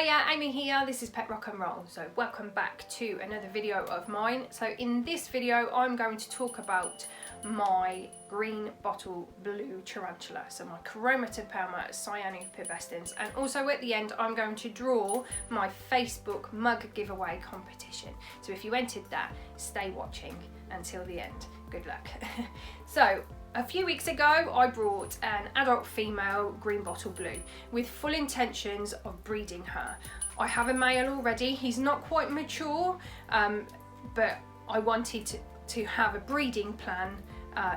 Hiya, Amy here, this is Pet Rock and Roll. So welcome back to another video of mine. So in this video I'm going to talk about my green bottle blue tarantula, so my Chromatopelma cyanopivescens, and also at the end I'm going to draw my Facebook mug giveaway competition. So if you entered that, stay watching until the end. Good luck. So a few weeks ago I brought an adult female green bottle blue with full intentions of breeding her. I have a male already, he's not quite mature, but I wanted to have a breeding plan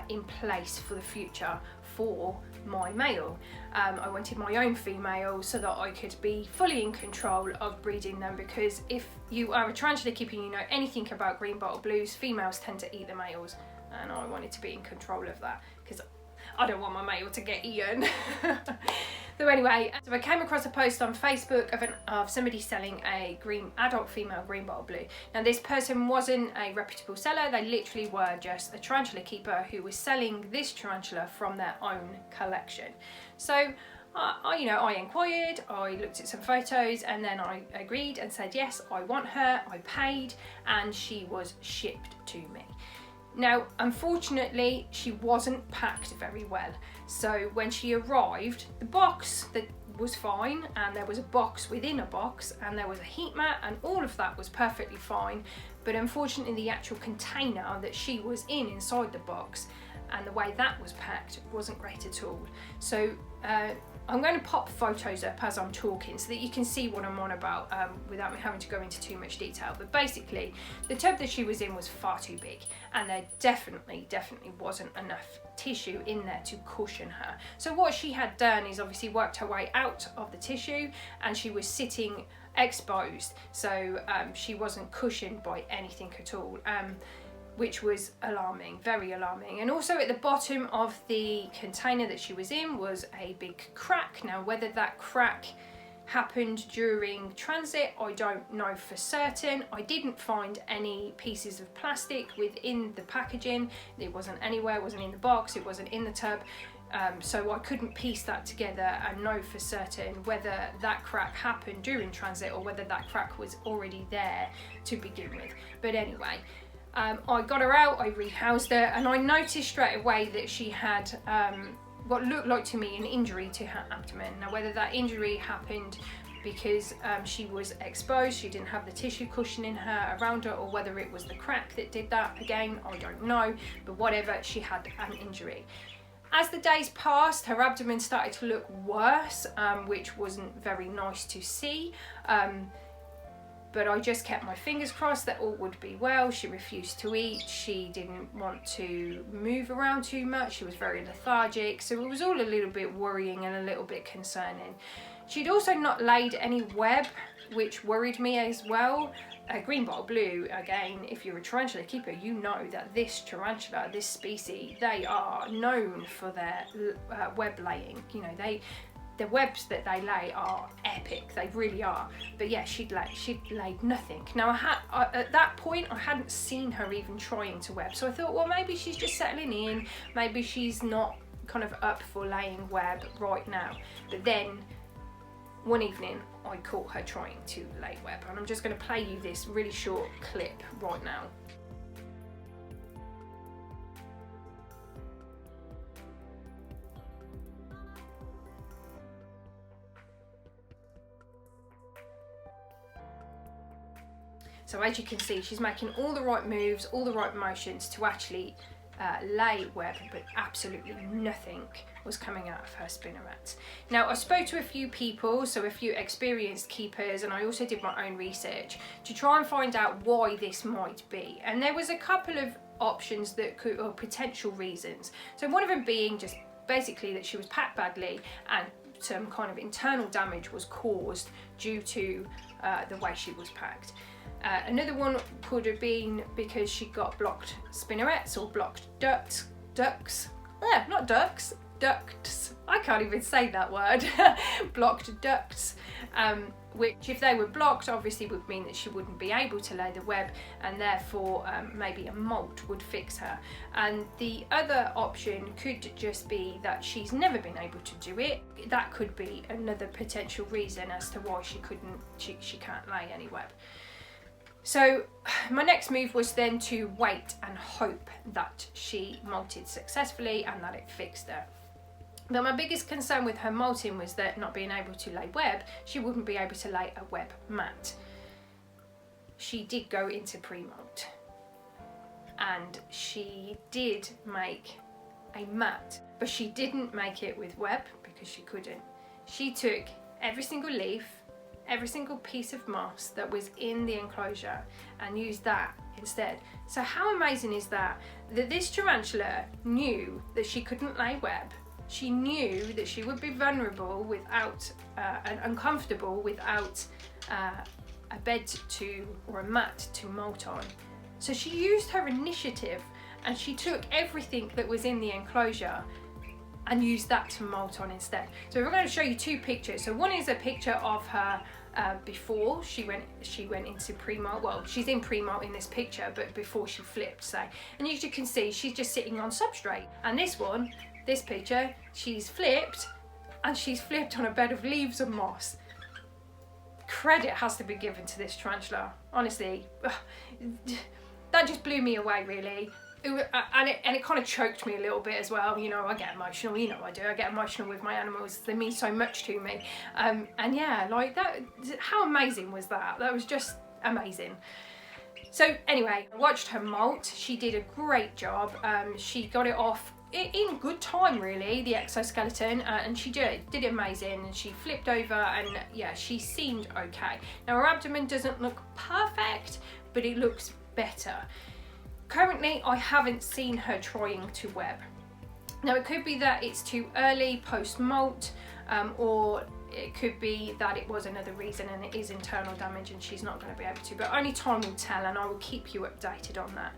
in place for the future for my male. I wanted my own female so that I could be fully in control of breeding them, because if you are a tarantula keeper and you know anything about green bottle blues, females tend to eat the males, and I wanted to be in control of that because I don't want my male to get eaten. So anyway, so I came across a post on Facebook of somebody selling a adult female green bottle blue. Now this person wasn't a reputable seller, they literally were just a tarantula keeper who was selling this tarantula from their own collection. So I inquired, I looked at some photos, and then I agreed and said yes, I want her, I paid, and she was shipped to me. Now, unfortunately, she wasn't packed very well. So when she arrived, the box that was fine, and there was a box within a box, and there was a heat mat, and all of that was perfectly fine. But unfortunately, the actual container that she was in inside the box and the way that was packed wasn't great at all. So I'm going to pop photos up as I'm talking so that you can see what I'm on about without me having to go into too much detail. But basically, the tub that she was in was far too big, and there definitely wasn't enough tissue in there to cushion her. So what she had done is obviously worked her way out of the tissue, and she was sitting exposed, so she wasn't cushioned by anything at all. Which was alarming, very alarming. And also at the bottom of the container that she was in was a big crack. Now, whether that crack happened during transit, I don't know for certain. I didn't find any pieces of plastic within the packaging. It wasn't anywhere, it wasn't in the box, it wasn't in the tub. So I couldn't piece that together and know for certain whether that crack happened during transit or whether that crack was already there to begin with. But anyway, I got her out, I rehoused her, and I noticed straight away that she had what looked like to me an injury to her abdomen. Now, whether that injury happened because she was exposed, she didn't have the tissue cushioning her around her, or whether it was the crack that did that, again, I don't know, but whatever, she had an injury. As the days passed, her abdomen started to look worse, which wasn't very nice to see. But I just kept my fingers crossed that all would be well. She refused to eat, she didn't want to move around too much, she was very lethargic, so it was all a little bit worrying and a little bit concerning. She'd also not laid any web, which worried me as well. Green bottle blue, again, if you're a tarantula keeper, you know that this tarantula, this species, they are known for their web laying. You know, the webs that they lay are epic, they really are. But yeah, she'd laid nothing. Now at that point I hadn't seen her even trying to web, so I thought, well, maybe she's just settling in, maybe she's not kind of up for laying web right now. But then one evening I caught her trying to lay web, and I'm just going to play you this really short clip right now. So as you can see, she's making all the right moves, all the right motions to actually lay web, but absolutely nothing was coming out of her spinnerets. Now, I spoke to a few people, so a few experienced keepers, and I also did my own research to try and find out why this might be. And there was a couple of options that could, or potential reasons. So one of them being just basically that she was packed badly and some kind of internal damage was caused due to the way she was packed. Another one could have been because she got blocked spinnerets or blocked ducts. Not ducts, ducts. I can't even say that word. Blocked ducts, which if they were blocked obviously would mean that she wouldn't be able to lay the web, and therefore maybe a molt would fix her. And the other option could just be that she's never been able to do it. That could be another potential reason as to why she can't lay any web. So my next move was then to wait and hope that she molted successfully and that it fixed her. But my biggest concern with her molting was that not being able to lay web, she wouldn't be able to lay a web mat. She did go into pre-molt, and she did make a mat, but she didn't make it with web because she couldn't. She took every single leaf, every single piece of moss that was in the enclosure and used that instead. So how amazing is that? That this tarantula knew that she couldn't lay web. She knew that she would be vulnerable without and uncomfortable without a bed or a mat to molt on. So she used her initiative and she took everything that was in the enclosure and used that to molt on instead. So we're going to show you two pictures. So one is a picture of her before she went into pre-molt. Well, she's in pre-molt in this picture, but before she flipped, say. And as you can see, she's just sitting on substrate. And this picture, she's flipped, and she's flipped on a bed of leaves and moss. Credit has to be given to this tarantula, honestly. That just blew me away, really. And it kind of choked me a little bit as well. You know, I get emotional, you know I do. I get emotional with my animals. They mean so much to me. And yeah, like that, how amazing was that? That was just amazing. So anyway, I watched her molt. She did a great job. She got it off in good time, really, the exoskeleton, and she did amazing, and she flipped over, and yeah, she seemed okay. Now her abdomen doesn't look perfect, but it looks better. Currently I haven't seen her trying to web. Now it could be that it's too early post molt, or it could be that it was another reason and it is internal damage and she's not going to be able to, but only time will tell, and I will keep you updated on that.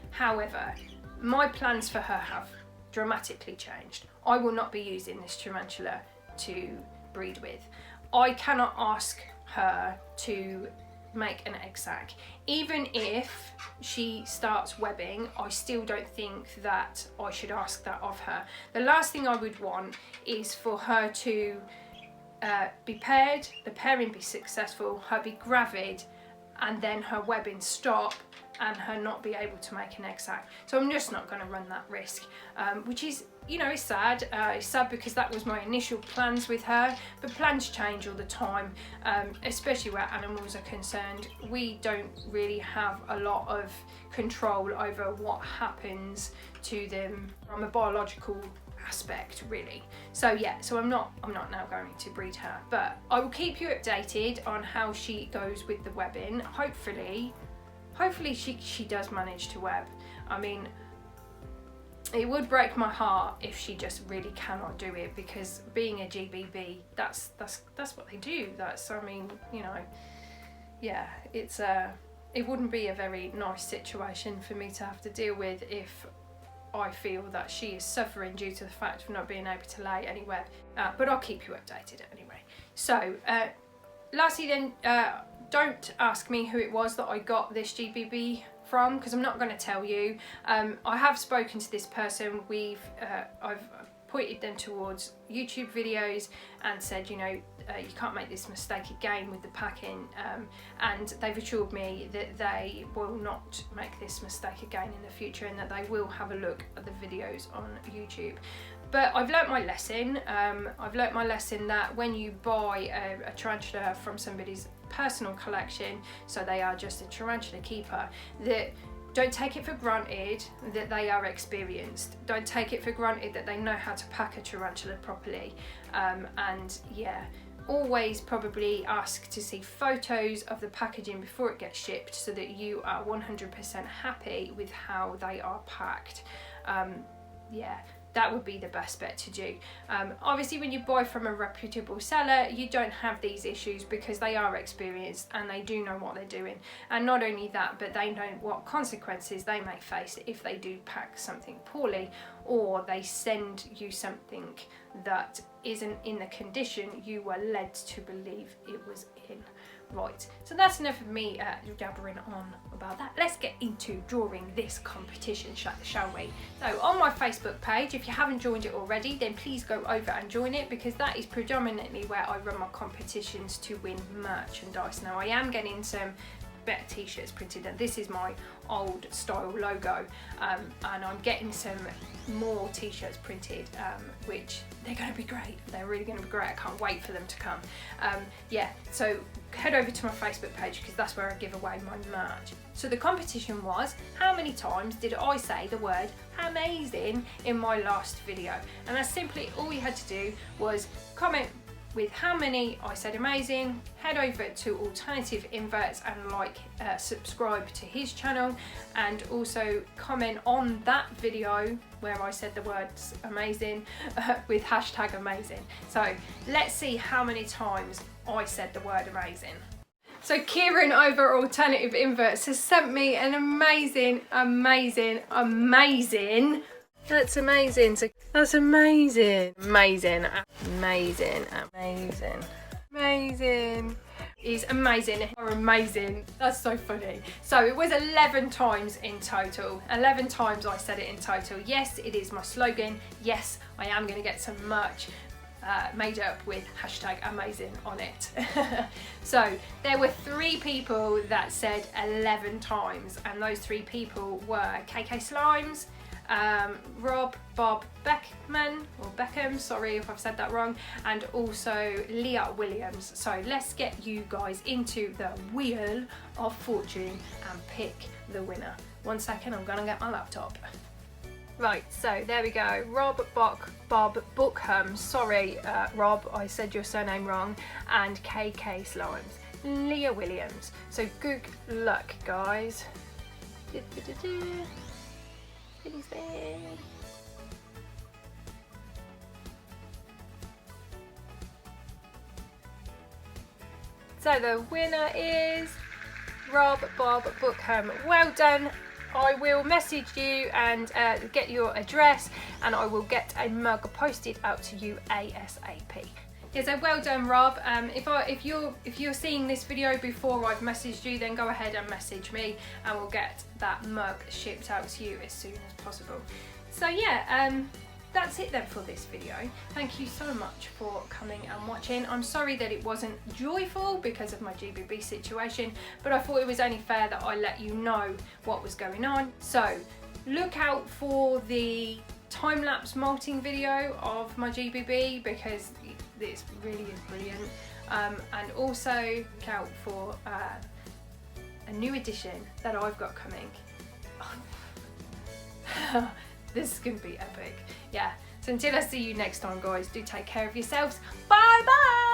However, my plans for her have dramatically changed. I will not be using this tarantula to breed with. I cannot ask her to make an egg sac. Even if she starts webbing, I still don't think that I should ask that of her. The last thing I would want is for her to be paired, the pairing be successful, her be gravid, and then her webbing stop and her not be able to make an egg sac. So I'm just not going to run that risk, which is, you know, it's sad. It's sad because that was my initial plans with her, but plans change all the time, especially where animals are concerned. We don't really have a lot of control over what happens to them from a biological aspect, really. So yeah, so I'm not now going to breed her, but I will keep you updated on how she goes with the webbing. Hopefully she does manage to web. I mean, it would break my heart if she just really cannot do it, because being a GBB, that's what they do. I mean, you know, yeah, it wouldn't be a very nice situation for me to have to deal with if I feel that she is suffering due to the fact of not being able to lay any web. But I'll keep you updated anyway. So, lastly then, don't ask me who it was that I got this GBB from, because I'm not going to tell you. I have spoken to this person. I've pointed them towards YouTube videos and said, you know, you can't make this mistake again with the packing, and they've assured me that they will not make this mistake again in the future, and that they will have a look at the videos on YouTube. But I've learnt my lesson. I've learnt my lesson that when you buy a tarantula from somebody's personal collection, so they are just a tarantula keeper, that don't take it for granted that they are experienced. Don't take it for granted that they know how to pack a tarantula properly. And yeah, always probably ask to see photos of the packaging before it gets shipped, so that you are 100% happy with how they are packed. Yeah, that would be the best bet to do. Obviously when you buy from a reputable seller, you don't have these issues because they are experienced and they do know what they're doing. And not only that, but they know what consequences they may face if they do pack something poorly, or they send you something that isn't in the condition you were led to believe it was in. Right, so that's enough of me jabbering on about that. Let's get into drawing this competition, shall we? So on my Facebook page, if you haven't joined it already, then please go over and join it, because that is predominantly where I run my competitions to win merchandise. Now I am getting some better t-shirts printed, and this is my old style logo, and I'm getting some more t-shirts printed, which they're going to be great. They're really going to be great. I can't wait for them to come. Yeah, so head over to my Facebook page, because that's where I give away my merch. So the competition was, how many times did I say the word amazing in my last video? And that's simply all you had to do was comment with how many I said amazing, head over to Alternative Inverts and subscribe to his channel, and also comment on that video where I said the words amazing with hashtag amazing. So let's see how many times I said the word amazing. So Kieran over Alternative Inverts has sent me an amazing, that's amazing. So that's amazing. Amazing. Is amazing or amazing. That's so funny. So it was 11 times in total. 11 times I said it in total. Yes, it is my slogan. Yes, I am going to get some merch made up with hashtag amazing on it. So there were 3 people that said 11 times, and those 3 people were KK Slimes, Rob Bob Beckman, or Beckham, sorry if I've said that wrong, and also Leah Williams. So let's get you guys into the wheel of fortune and pick the winner. 1 second, I'm gonna get my laptop. Right, so there we go. Bob Bookham, sorry Rob, I said your surname wrong, and KK Slimes, Leah Williams. So good luck, guys. So the winner is Bob Bookham. Well done. I will message you and get your address, and I will get a mug posted out to you ASAP. Yeah, so well done, Rob. If you're seeing this video before I've messaged you, then go ahead and message me, and we'll get that mug shipped out to you as soon as possible. So yeah, that's it then for this video. Thank you so much for coming and watching. I'm sorry that it wasn't joyful because of my GBB situation, but I thought it was only fair that I let you know what was going on. So look out for the time-lapse molting video of my GBB, because this really is brilliant, and also look out for a new edition that I've got coming. This is gonna be epic. Yeah, so until I see you next time, guys, do take care of yourselves. Bye bye.